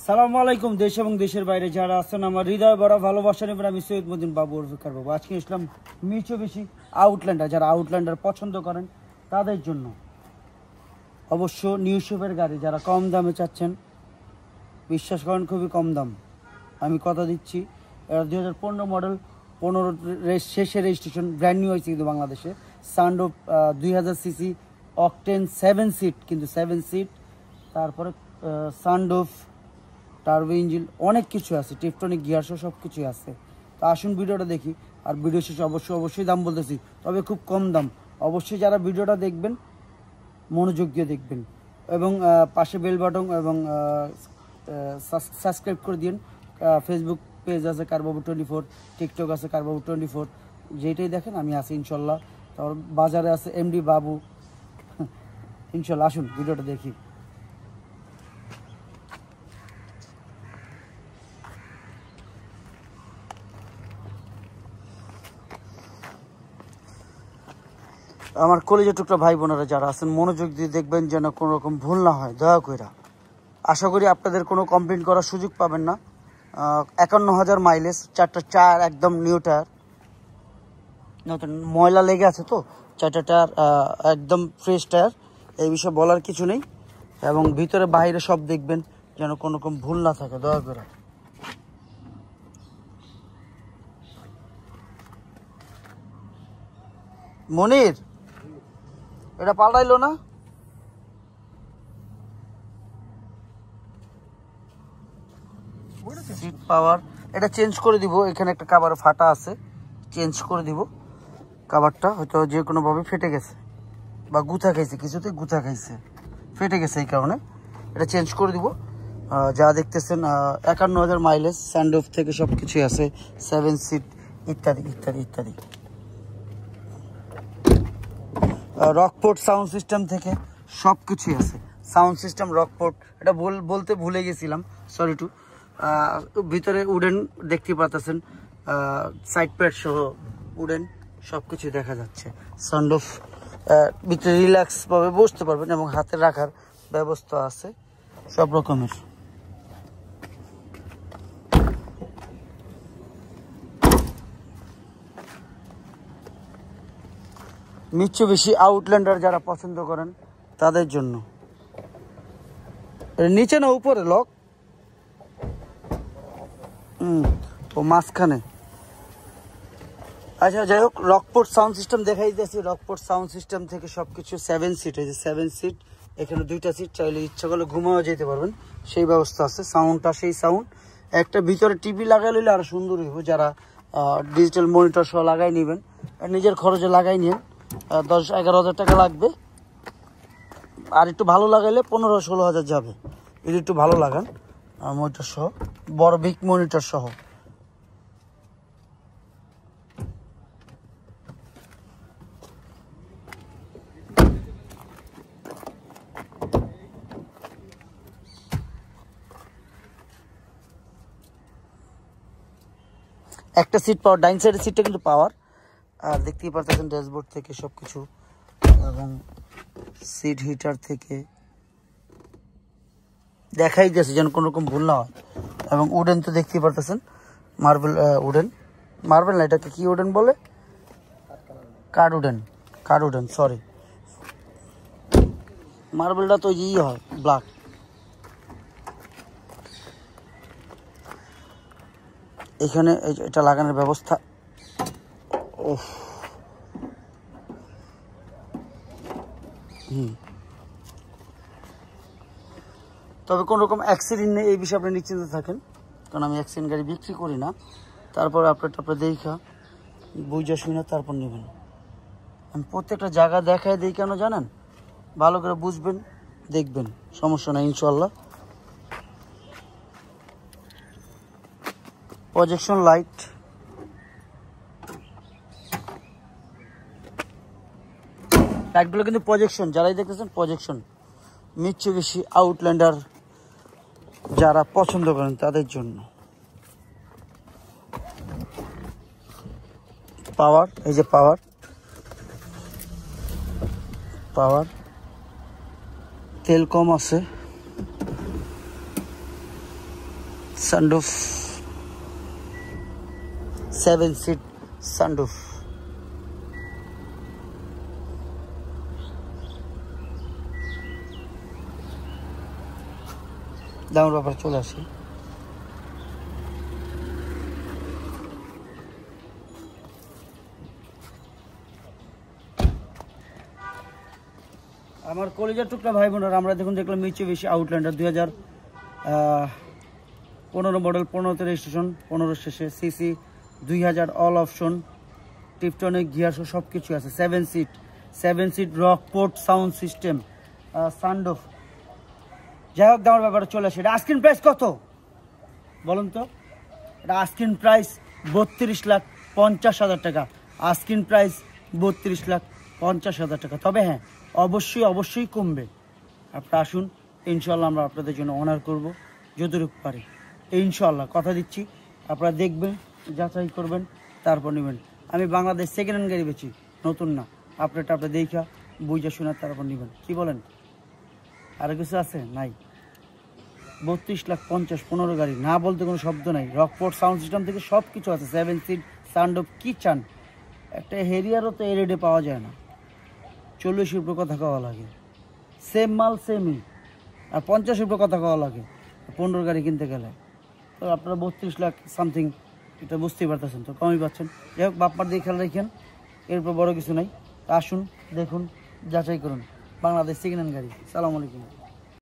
সালামু আলাইকুম। দেশ এবং দেশের বাইরে যারা আছেন আমার হৃদয় বড় ভালোবাসা নেবেন। আমি সৈয়দ মদিন বাবু ওরফিকার বাবু। আজকে ইসলাম মিচুবিশি আউটল্যান্ডার, যারা আউটল্যান্ডার পছন্দ করেন তাদের জন্য অবশ্য নিউ শেপের গাড়ি যারা কম দামে চাচ্ছেন, বিশ্বাস করেন খুবই কম দাম। আমি কথা দিচ্ছি, এরা 2015 মডেল, 15 শেষের রেজিস্ট্রেশন, ব্র্যান্ড নিউ হয়েছে কিন্তু বাংলাদেশে। সানরুফ 2000 সিসি, অকটেন 7 সিট, কিন্তু 7 সিট। তারপরে সানরুফ, টার্বো ইঞ্জিন, অনেক কিছু আছে, টেকটনিক গিয়ার সহ সব কিছুই আছে। তো আসুন ভিডিওটা দেখি। আর ভিডিও শেষে অবশ্যই দাম বলতেছি, তবে খুব কম দাম। অবশ্যই যারা ভিডিওটা দেখবেন মনোযোগ দিয়ে দেখবেন এবং পাশে বেল বাটন এবং সাবস্ক্রাইব করে দিন। ফেসবুক পেজ আছে কারবাবু 24, টিকটক আছে কারবাবু 24, যেটাই দেখেন আমি আছি ইনশাল্লাহ। তারপর বাজারে আছে এমডি বাবু ইনশাল্লাহ। আসুন ভিডিওটা দেখি। আমার কলেজের টুকরা ভাই বোনেরা যারা আছেন মনোযোগ দিয়ে দেখবেন যেন কোনো রকম ভুল না হয়, দয়া কইরা। আশা করি আপনাদের কোনো কমপ্লেন করার সুযোগ পাবেন না। 51,000 মাইলেজ, 4টা টায়ার একদম নিউ টায়ার, নতুন, ময়লা লেগে আছে তো 4টা টায়ার একদম ফ্রেশ টায়ার, এই বিষয়ে বলার কিছু নেই। এবং ভিতরে বাইরে সব দেখবেন যেন কোনো রকম ভুল না থাকে, দয়া করে। মনির, এটা পাল্টাইলো না? সিট পাওয়ার এটা চেঞ্জ করে দিব। এখানে একটা কাভার ফাটা আছে, চেঞ্জ করে দিব। কাভারটা হয়তো যে কোনোভাবে ফেটে গেছে বা গুথা খাইছে, কিছুতে গুথা খাইছে, ফেটে গেছে, এই কারণে এটা চেঞ্জ করে দিব। যা দেখতেছেন 51,000 মাইলেজ, সানরুফ থেকে সব কিছুই আছে, 7 সিট ইত্যাদি ইত্যাদি ইত্যাদি। রকপোর্ট সাউন্ড সিস্টেম থেকে সব কিছুই আছে। সাউন্ড সিস্টেম, রকপোর্ট, এটা বলতে ভুলে গেছিলাম, সরি টু। ভিতরে উডেন দেখতে পাচ্ছেন, সাইড প্যাড সহ উডেন সব কিছু দেখা যাচ্ছে। সানরুফ, ভিতরে রিল্যাক্স ভাবে বসতে পারবেন এবং হাতে রাখার ব্যবস্থা আছে সব রকমের। মিচুবিশি আউটল্যান্ডার যারা পছন্দ করেন তাদের জন্য। নিচে না উপরে লক, ও মাঝখানে। আচ্ছা যাই হোক, রকপোর্ট সাউন্ড সিস্টেম দেখাই দিয়েছি। রকপোর্ট সাউন্ড সিস্টেম থেকে সবকিছু 7 সিট, এই যে 7 সিট, এখানে 2টা সিট, চাইলে ইচ্ছা করলে ঘুমাও যেতে পারবেন, সেই ব্যবস্থা আছে। সাউন্ডটা সেই সাউন্ড, একটা ভিতরে টিভি লাগাই নিলে আরো সুন্দর হইব। যারা ডিজিটাল মনিটর সহ লাগাই নেবেন, নিজের খরচে লাগাই নিন, 10-11 হাজার টাকা লাগবে। আর একটু ভালো লাগাইলে 15-16 হাজার যাবে। এটা একটু ভালো লাগান মনিটর সহ, বড় বিগ মনিটর সহ। একটা সিট পাওয়ার, ডাইন সাইডের সিটটা কিন্তু পাওয়ার। আর দেখতেই পাচ্ছেন ড্যাশবোর্ড থেকে সবকিছু, এবং সিট হিটার থেকে দেখাই দিয়েছে যেন কোনো রকম ভুল না হয়। এবং উডেন তো দেখতেই পারতেছেন, মার্বেল উডেন, মার্বেল না, এটাকে কি উডেন বলে? Card wooden, sorry. মার্বেলটা তো ইই হয় ব্ল্যাক। এখানে এটা লাগানোর ব্যবস্থা, তবে কোন রকম অ্যাক্সিডেন্ট নেই, এই বিষয়ে আপনি নিশ্চিন্ত থাকেন, কারণ আমি অ্যাক্সিডেন্ট গাড়ি বিক্রি করি না। তারপর আপনার দেখা বুঝা শুনে তারপর নেবেন। আমি প্রত্যেকটা জায়গা দেখাই দিই, কেন জানেন? ভালো করে বুঝবেন, দেখবেন, সমস্যা নাই ইনশাল্লাহ। প্রজেকশন লাইট, লাইটগুলো কিন্তু প্রজেকশন, যারাই দেখতেছেন প্রজেকশন। মিচুবিশি আউটল্যান্ডার যারা পছন্দ করেন তাদের জন্য। পাওয়ার, এই যে পাওয়ার, তেল কম আছে, সানরুফ 7 সিট সানরুফ। দামের ব্যাপারে চলে আসি। আমার কলেজের টুকরা ভাই বোনেরা, আমরা দেখলাম মিচুবিশি আউটল্যান্ডার 2015 মডেল, 15তে রেজিস্ট্রেশন, 15 শেষে, CC 2000, all option, Tiptronic gear সব কিছু আছে। 7 সিট রকপোর্ট সাউন্ড সিস্টেম, সানরুফ। যাই হোক, দামের ব্যাপারে চলে আসে। এটা আস্কিং প্রাইস কত বলুন তো? এটা আস্কিং প্রাইস 32,50,000 টাকা। আস্কিং প্রাইস 32,50,000 টাকা। তবে হ্যাঁ, অবশ্যই কমবে। আপনারা আসুন, ইনশাল্লাহ আমরা আপনাদের জন্য অনার করব যতটুকু পারি, ইনশাল্লাহ কথা দিচ্ছি। আপনারা দেখবেন, যাচাই করবেন, তারপর নেবেন। আমি বাংলাদেশ সেকেন্ড হ্যান্ড গাড়ি বেচি, নতুন না। আপনারটা আপনি দেখা বুঝে শোনা তারপর নেবেন। কি বলেন? আর কিছু আছে? নাই। 32,50,000 15 গাড়ি, না বলতে কোনো শব্দ নাই। রকপোর্ট সাউন্ড সিস্টেম থেকে সব কিছু আছে। 7 সিট সানরুফ, কি চান? একটা হেরিয়ারও তো এই রেটে পাওয়া যায় না। 40 রুপে কথা কওয়া লাগে, সেম মাল সেমই। আর 50 রুপে কথা কওয়া লাগে 15 গাড়ি কিনতে গেলে। তো আপনারা 32 লাখ সামথিং, এটা বুঝতেই পারতেছেন তো, কমই পাচ্ছেন। যাই হোক, বাপমার দিয়ে খেয়াল রাখেন, এরপর বড় কিছু নাই। আসুন, দেখুন, যাচাই করুন। বাংলাদেশ সেকেন্ড হ্যান্ড গাড়ি। সালাম আলাইকুম।